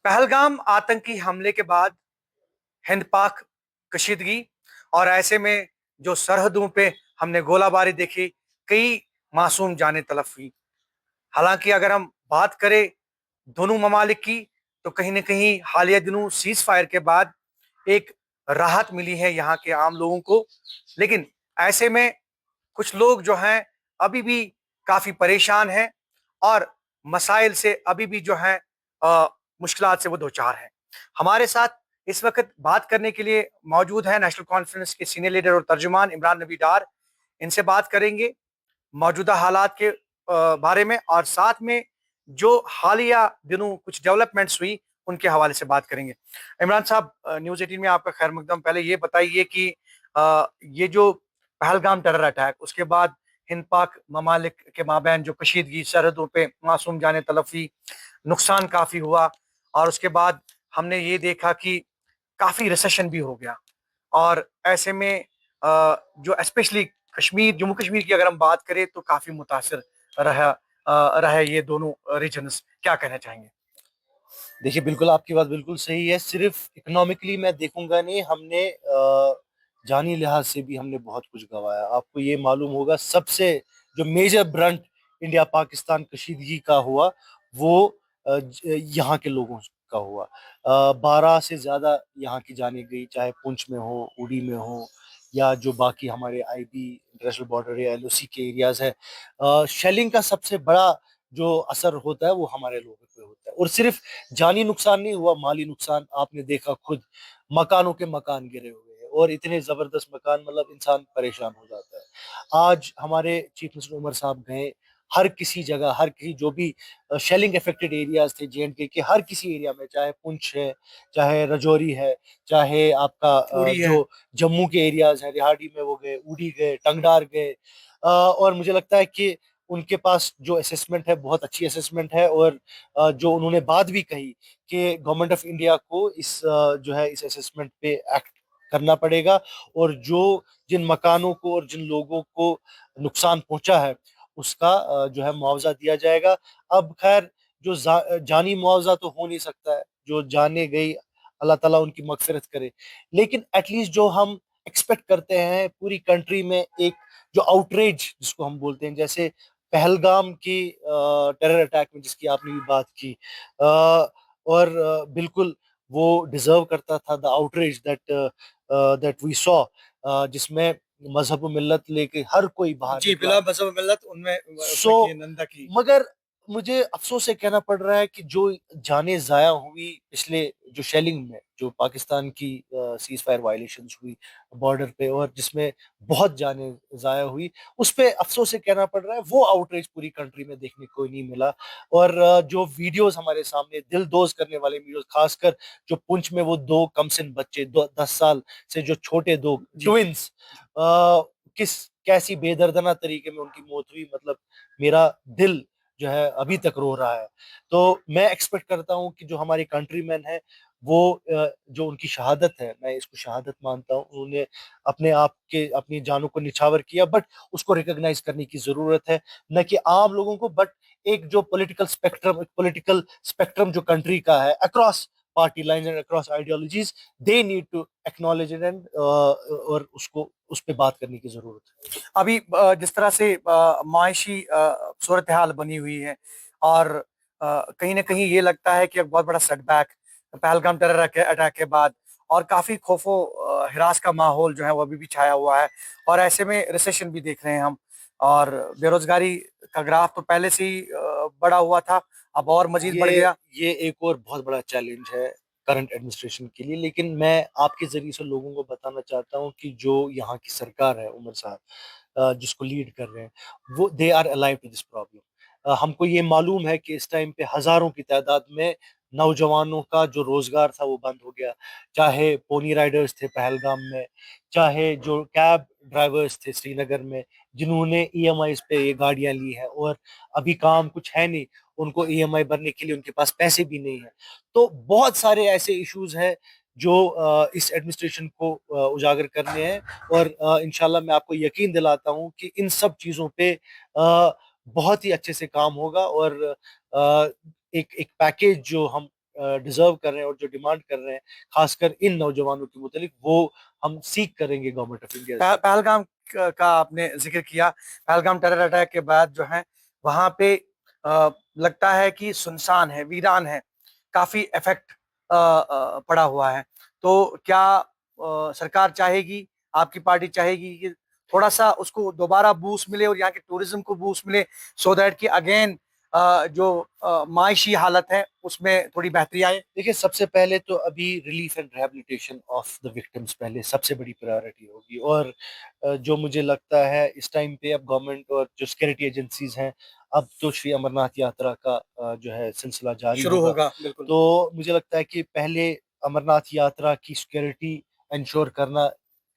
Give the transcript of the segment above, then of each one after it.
पहलगाम आतंकी हमले के बाद हिंद पाक कशीदगी और ऐसे में जो सरहदों पे हमने गोलाबारी देखी, कई मासूम जानें तलफ हुई। हालांकि अगर हम बात करें दोनों ममालिक की, तो कहीं ना कहीं हालिया दिनों सीज फायर के बाद एक राहत मिली है यहाँ के आम लोगों को। लेकिन ऐसे में कुछ लोग जो हैं अभी भी काफी परेशान हैं और मसाइल से अभी भी जो है मुश्किलात से वो दो चार हैं। हमारे साथ इस वक्त बात करने के लिए मौजूद है नेशनल कॉन्फ्रेंस के सीनियर लीडर और तर्जुमान इमरान नबी डार। इनसे बात करेंगे मौजूदा हालात के बारे में, और साथ में जो हालिया दिनों कुछ डेवलपमेंट्स हुई उनके हवाले से बात करेंगे। इमरान साहब, न्यूज 18 में आपका खैर मकदम। पहले ये बताइए कि ये जो पहलगाम टेरर अटैक, उसके बाद हिंद पाक ममालिक के माबैन जो कशीदगी, सरहदों पे मासूम जाने तलफी, नुकसान काफी हुआ, और उसके बाद हमने ये देखा कि काफी रिसेशन भी हो गया। और ऐसे में जो स्पेशली कश्मीर, जम्मू कश्मीर की अगर हम बात करें तो काफी मुतासर रहा रहे ये दोनों रीजन्स। क्या कहना चाहेंगे? देखिए, बिल्कुल आपकी बात बिल्कुल सही है। सिर्फ इकोनॉमिकली मैं देखूंगा नहीं, हमने जानी लिहाज से भी हमने बहुत कुछ गंवाया। आपको ये मालूम होगा, सबसे जो मेजर ब्रंट इंडिया पाकिस्तान कशीदगी का हुआ वो यहाँ के लोगों का हुआ। 12 से ज्यादा यहाँ की जाने गई, चाहे पुंछ में हो, उड़ी में हो, या जो बाकी हमारे आईबी इंटरनेशनल बॉर्डर या एलओसी के एरियाज है। शेलिंग का सबसे बड़ा जो असर होता है वो हमारे लोगों पे होता है। और सिर्फ जानी नुकसान नहीं हुआ, माली नुकसान आपने देखा खुद। मकानों के मकान गिरे हुए हैं, और इतने जबरदस्त मकान, मतलब इंसान परेशान हो जाता है। आज हमारे चीफ मिनिस्टर उमर साहब गए, हर किसी जगह, हर किसी जो भी शेलिंग इफेक्टेड एरियाज थे जेएंडके के, हर किसी एरिया में, चाहे पुंछ है, चाहे रजौरी है, चाहे आपका उड़ी है। जो जम्मू के एरियाज हैं, रिहाड़ी में वो गए, उड़ी गए, टंगडार गए। और मुझे लगता है कि उनके पास जो असेसमेंट है बहुत अच्छी असेसमेंट है। और जो उन्होंने बात भी कही कि गवर्नमेंट ऑफ इंडिया को इस जो है इस असेसमेंट पे एक्ट करना पड़ेगा, और जो जिन मकानों को और जिन लोगों को नुकसान पहुंचा है उसका जो है मुआवजा दिया जाएगा। अब खैर जो जानी मुआवजा तो हो नहीं सकता है, जो जाने गई अल्लाह ताला उनकी मगफिरत करे। लेकिन एटलीस्ट जो हम एक्सपेक्ट करते हैं पूरी कंट्री में, एक जो आउटरीच जिसको हम बोलते हैं, जैसे पहलगाम की टेरर अटैक में जिसकी आपने भी बात की, और बिल्कुल वो डिजर्व करता था the outreach that we saw, जिसमें मजहब व मिल्लत लेके हर कोई बाहर जी, निकला। बिला मजहब मिल्लत उनमें, सो उसमें की नंदा की। मगर मुझे अफसोस से कहना पड़ रहा है कि जो जाने जाया हुई पिछले जो शेलिंग में, जो पाकिस्तान की सीज फायर वायलेशंस हुई बॉर्डर पे, और जिसमें बहुत जाने जाया हुई, उस पे अफसोस से कहना पड़ रहा है वो आउटरीच पूरी कंट्री में देखने को नहीं मिला। और जो वीडियोस हमारे सामने दिल दोज करने वाले वीडियोस, खासकर जो पुंछ में वो दो कमसिन बच्चे, 10 साल से जो छोटे दो जी। ट्विंस, किस कैसी बेदर्दना तरीके में उनकी मौत हुई, मतलब मेरा दिल जो है अभी तक रो रहा है। तो मैं एक्सपेक्ट करता हूँ कि जो हमारे कंट्रीमैन है वो जो उनकी शहादत है, मैं इसको शहादत मानता हूँ, उन्होंने अपने आप के अपनी जानों को निछावर किया, बट उसको रिकॉग्नाइज करने की जरूरत है। न कि आम लोगों को, बट एक जो पॉलिटिकल स्पेक्ट्रम जो कंट्री का है, across party lines and across ideologies, they need to acknowledge it, and और उसको उस पे बात करने की जरूरत है। अभी जिस तरह से माशी सूरत हाल बनी हुई है, और कहीं ना कहीं ये लगता है कि एक बहुत बड़ा सेटबैक पहलगाम टेरर अटैक के बाद, और काफी खौफो हिरास का माहौल जो है वो अभी भी छाया हुआ है। और ऐसे में रिसेशन भी देख रहे हैं हम, और बेरोजगारी का ग्राफ तो पहले से ही बढ़ा हुआ था, अब और मजीद बढ़ ये गया। ये एक और बहुत बड़ा चैलेंज है करंट एडमिनिस्ट्रेशन के लिए। लेकिन मैं आपके जरिए से लोगों को बताना चाहता हूँ कि जो यहाँ की सरकार है, उमर साहब जिसको लीड कर रहे हैं, वो they are alive to this problem. हमको ये मालूम है कि इस टाइम पे हजारों की तादाद में नौजवानों का जो रोजगार था वो बंद हो गया। चाहे पोनी राइडर्स थे पहलगाम में, चाहे जो कैब ड्राइवर्स थे श्रीनगर में, जिन्होंने ईएमआई पे ये गाड़ियां ली है, और अभी काम कुछ है नहीं, उनको ईएमआई भरने के लिए उनके पास पैसे भी नहीं है। तो बहुत सारे ऐसे इश्यूज हैं जो इस एडमिनिस्ट्रेशन को उजागर करने हैं। और इंशाल्लाह मैं आपको यकीन दिलाता हूं कि इन सब चीजों पे बहुत ही अच्छे से काम होगा। और एक एक पैकेज जो हम डिजर्व कर रहे हैं और जो डिमांड कर रहे हैं, खासकर इन नौजवानों के मुतालिक, वो हम सीख करेंगे गवर्नमेंट ऑफ इंडिया से। पहलगाम का आपने जिक्र किया। पहलगाम टेरर अटैक के बाद जो है वहां पे लगता है कि सुनसान है, वीरान है, काफी इफेक्ट पड़ा हुआ है। तो क्या सरकार चाहेगी, आपकी पार्टी चाहेगी कि थोड़ा सा उसको दोबारा बूस्ट मिले और यहाँ के टूरिज्म को बूस्ट मिले, सो दैट कि अगेन जो माशी हालत है उसमें थोड़ी बेहतरी आए? देखिए, सबसे पहले तो अभी relief and rehabilitation of the victims पहले सबसे बड़ी प्रायोरिटी होगी। और जो मुझे लगता है इस टाइम पे अब गवर्नमेंट और जो सिक्योरिटी एजेंसीज हैं, अब तो श्री अमरनाथ यात्रा का जो है सिलसिला जारी शुरू होगा। होगा, बिल्कुल। तो मुझे लगता है कि पहले अमरनाथ यात्रा की सिक्योरिटी इंश्योर करना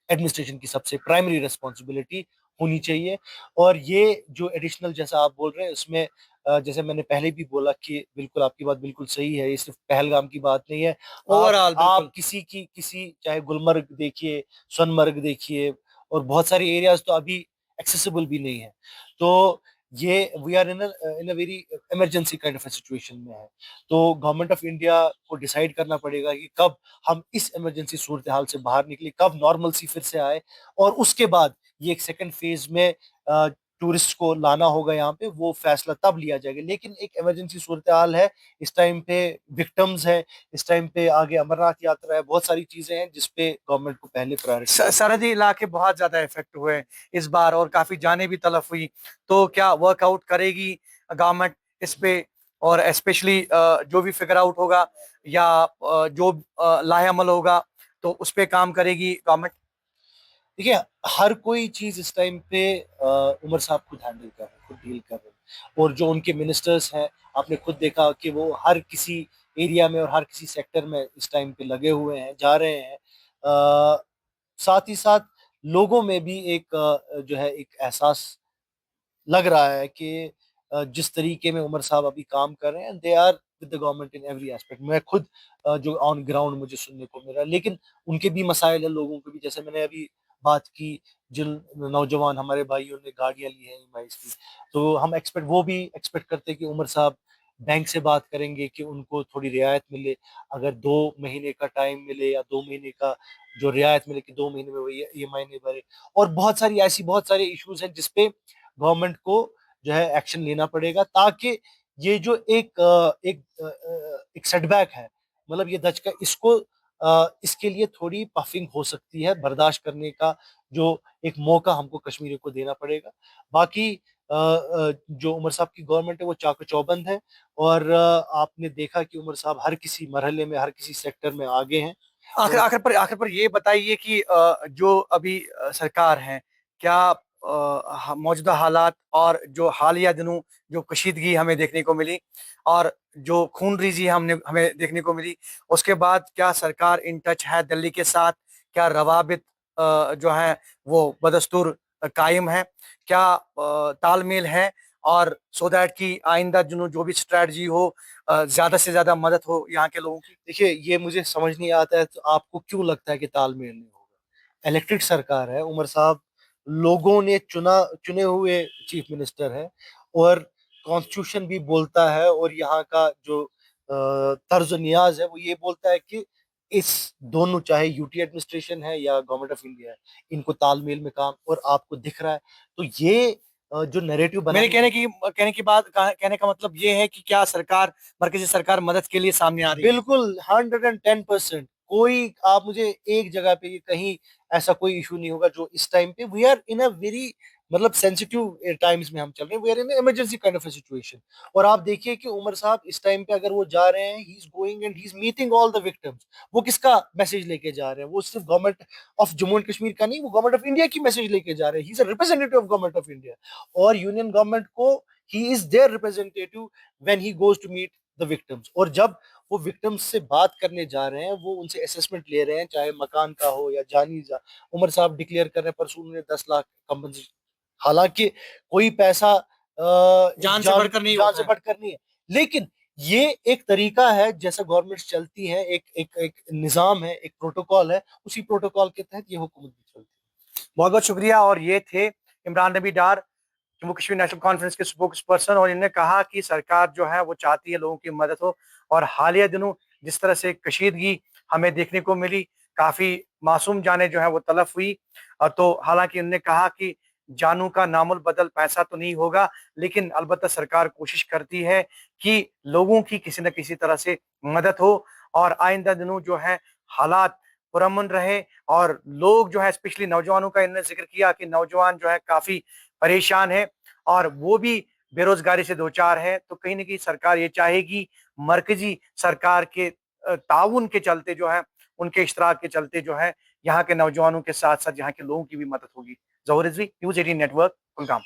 एडमिनिस्ट्रेशन की सबसे प्राइमरी रिस्पॉन्सिबिलिटी होनी चाहिए। और ये जो एडिशनल, जैसा आप बोल रहे हैं, उसमें जैसे मैंने पहले भी बोला कि बिल्कुल आपकी बात बिल्कुल सही है, ये सिर्फ पहलगाम की बात नहीं है। ओवरऑल आप बिल्कुल। किसी चाहे गुलमर्ग देखिए, सोनमर्ग देखिए, और बहुत सारे एरियाज तो अभी एक्सेसिबल भी नहीं है। तो ये we are in a very emergency kind of situation में है। तो गवर्नमेंट ऑफ इंडिया को डिसाइड करना पड़ेगा कि कब हम इस इमरजेंसी सूरत हाल से बाहर निकले, कब नॉर्मल सी फिर से आए, और उसके बाद ये एक सेकंड फेज में टूरिस्ट को लाना होगा यहाँ पे, वो फैसला तब लिया जाएगा। लेकिन एक इमरजेंसी सूरत हाल है इस टाइम पे, विक्टिम्स है इस टाइम पे, आगे अमरनाथ यात्रा है, बहुत सारी चीजें हैं जिसपे गवर्नमेंट को पहले प्रायोरिटी देनी है। सरहदी इलाके बहुत ज्यादा इफेक्ट हुए इस बार और काफी जाने भी तलफ हुई। तो क्या वर्कआउट करेगी गवर्नमेंट इस पे? और स्पेशली जो भी फिगर आउट होगा या जो लाहेअमल होगा, तो उस पे काम करेगी गवर्नमेंट? देखिए, हर कोई चीज इस टाइम पे उमर साहब खुद हैंडल कर रहे हैं, खुद डील कर रहे हैं। और जो उनके मिनिस्टर्स हैं, आपने खुद देखा कि वो हर किसी एरिया में और हर किसी सेक्टर में इस टाइम पे लगे हुए हैं, जा रहे हैं। साथ ही साथ लोगों में भी एक जो है एक एहसास लग रहा है कि जिस तरीके में उमर साहब अभी काम कर रहे हैं, they are with the government in every aspect. मैं खुद जो ऑन ग्राउंड मुझे सुनने को मिल रहा है, लेकिन उनके भी मसाइल है, लोगों के भी। जैसे मैंने अभी बात की, जिन नौजवान हमारे भाइयों ने गाड़ियां ली हैं ईएमआईज की, तो हम एक्सपेक्ट वो भी एक्सपेक्ट करते हैं कि उमर साहब बैंक से बात करेंगे कि उनको थोड़ी रियायत मिले। अगर 2 महीने का टाइम मिले या 2 महीने का जो रियायत मिले, कि 2 महीने में वो ईएमआई नहीं भरे। और बहुत सारी ऐसी बहुत सारे इश्यूज हैं जिसपे गवर्नमेंट को जो है एक्शन लेना पड़ेगा, ताकि ये जो एक सेटबैक है, मतलब ये दचका, इसको इसके लिए थोड़ी पफिंग हो सकती है, बर्दाश्त करने का जो एक मौका हमको कश्मीरियों को देना पड़ेगा। बाकी जो उमर साहब की गवर्नमेंट है वो चाक चौबंद है। और आपने देखा कि उमर साहब हर किसी मरहले में, हर किसी सेक्टर में आगे हैं। आखिर और आखिर पर ये बताइए कि जो अभी सरकार है, क्या मौजूदा हालात और जो हालिया दिनों जो कशीदगी हमें देखने को मिली और जो खूनरेजी हमने हमें देखने को मिली, उसके बाद क्या सरकार इन टच है दिल्ली के साथ? क्या रवाबित जो है वो बदस्तूर कायम है? क्या तालमेल है? और सो दैट कि आइंदा जो भी स्ट्रेटजी हो, ज्यादा से ज्यादा मदद हो यहाँ के लोगों की? देखिए, ये मुझे समझ नहीं आता है, तो आपको क्यों लगता है कि तालमेल नहीं होगा? इलेक्टेड सरकार है, उमर साहब लोगों ने चुने हुए चीफ मिनिस्टर है। और कॉन्स्टिट्यूशन भी बोलता है, और यहाँ का जो तर्ज नियाज है वो ये बोलता है कि इस दोनों, चाहे यूटी एडमिनिस्ट्रेशन है या गवर्नमेंट ऑफ इंडिया है, इनको तालमेल में काम, और आपको दिख रहा है। तो ये जो नैरेटिव मेरे बनाने कहने का मतलब ये है कि क्या सरकार, मरकजी सरकार मदद के लिए सामने आ रही है? बिल्कुल 110%, कोई आप मुझे एक जगह पे कहीं ऐसा कोई इशू नहीं होगा जो इस टाइम पे we are in a very, मतलब सेंसिटिव टाइम्स में हम चल रहे हैं, we are in emergency kind of situation. और आप देखिए कि उमर साहब इस टाइम पे अगर वो जा रहे हैं, he is going and he is meeting all the victims. वो किसका मैसेज लेके जा रहे हैं? वो सिर्फ government of Jammu and Kashmir का नहीं, वो गवर्नमेंट ऑफ इंडिया की मैसेज लेके जा रहे हैं। He is a representative of government of India. और यूनियन गवर्नमेंट को, he is their representative when he goes to meet the victims. और जब वो विक्टिम्स से बात करने जा रहे हैं, वो उनसे असेसमेंट ले रहे हैं, चाहे मकान का हो या जानी जा। उमर साहब डिक्लेयर कर रहे हैं, परसों उन्होंने 10 लाख कंपनसेशन। हालांकि कोई पैसा एक जान से बढ़कर नहीं जान होता से है। बढ़कर नहीं है, लेकिन ये एक तरीका है जैसा गवर्नमेंट चलती है, एक निजाम है, एक प्रोटोकॉल है। उसी प्रोटोकॉल के तहत ये हुकूमत भी चलती बहुत बहुत शुक्रिया। और ये थे इमरान नबी डार, जम्मू कश्मीर नेशनल कॉन्फ्रेंस के स्पोक्स पर्सन, और इन्होंने कहा कि सरकार जो है वो चाहती है लोगों की मदद हो। और हालिया दिनों जिस तरह से कशीदगी हमें देखने को मिली, काफ़ी मासूम जानें जो हैं वो तलफ़ हुई। तो हालाँकि उन्होंने कहा कि जानों का नामुल बदल पैसा तो नहीं होगा, लेकिन अलबत्ता सरकार कोशिश करती है कि लोगों की किसी न किसी तरह से मदद हो और आइंदा दिनों जो है हालात पुरअमन रहे और लोग जो है स्पेशली नौजवानों का इन्होंने ज़िक्र किया कि नौजवान जो है काफ़ी परेशान है और वो भी बेरोज़गारी से दो-चार हैं। तो कहीं न कहीं सरकार ये चाहेगी मरकज़ी सरकार के ताउन के चलते जो है, उनके इश्तराक के चलते जो है, यहाँ के नौजवानों के साथ-साथ यहाँ के लोगों की भी मदद होगी। ज़हूर रिज़वी, न्यूज़ 18 नेटवर्क, कुलगाम।